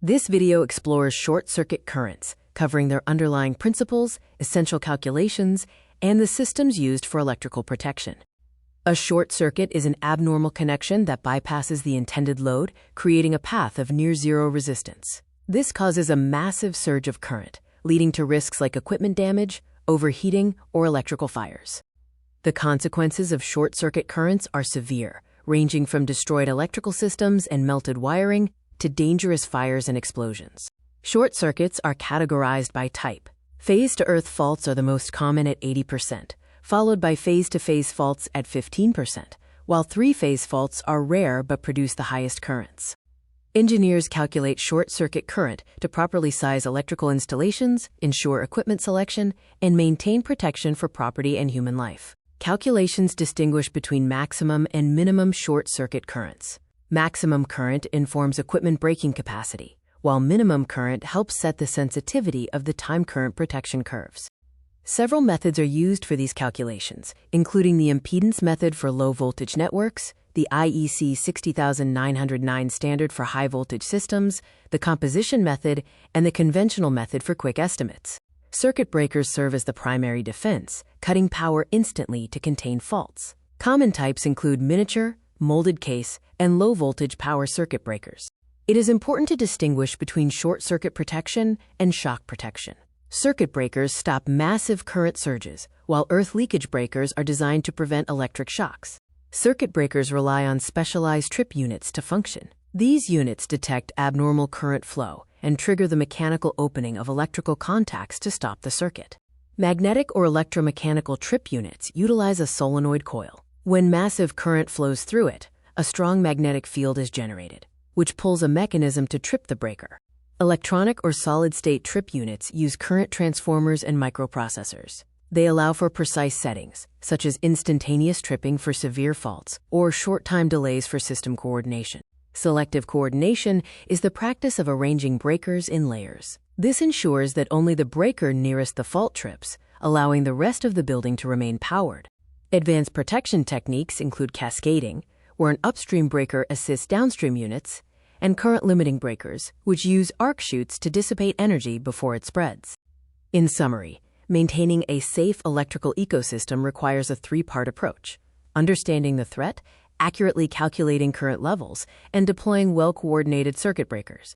This video explores short-circuit currents, covering their underlying principles, essential calculations, and the systems used for electrical protection. A short circuit is an abnormal connection that bypasses the intended load, creating a path of near-zero resistance. This causes a massive surge of current, leading to risks like equipment damage, overheating, or electrical fires. The consequences of short-circuit currents are severe, ranging from destroyed electrical systems and melted wiring to dangerous fires and explosions. Short circuits are categorized by type. Phase-to-earth faults are the most common at 80%, followed by phase-to-phase faults at 15%, while three-phase faults are rare but produce the highest currents. Engineers calculate short-circuit current to properly size electrical installations, ensure equipment selection, and maintain protection for property and human life. Calculations distinguish between maximum and minimum short-circuit currents. Maximum current informs equipment braking capacity, while minimum current helps set the sensitivity of the time current protection curves. Several methods are used for these calculations, including the impedance method for low-voltage networks, the IEC 60909 standard for high-voltage systems, the composition method, and the conventional method for quick estimates. Circuit breakers serve as the primary defense, cutting power instantly to contain faults. Common types include miniature, molded case, and low-voltage power circuit breakers. It is important to distinguish between short-circuit protection and shock protection. Circuit breakers stop massive current surges, while earth leakage breakers are designed to prevent electric shocks. Circuit breakers rely on specialized trip units to function. These units detect abnormal current flow and trigger the mechanical opening of electrical contacts to stop the circuit. Magnetic or electromechanical trip units utilize a solenoid coil. When massive current flows through it, a strong magnetic field is generated, which pulls a mechanism to trip the breaker. Electronic or solid-state trip units use current transformers and microprocessors. They allow for precise settings, such as instantaneous tripping for severe faults or short-time delays for system coordination. Selective coordination is the practice of arranging breakers in layers. This ensures that only the breaker nearest the fault trips, allowing the rest of the building to remain powered. Advanced protection techniques include cascading, where an upstream breaker assists downstream units, and current-limiting breakers, which use arc chutes to dissipate energy before it spreads. In summary, maintaining a safe electrical ecosystem requires a three-part approach: understanding the threat, accurately calculating current levels, and deploying well-coordinated circuit breakers.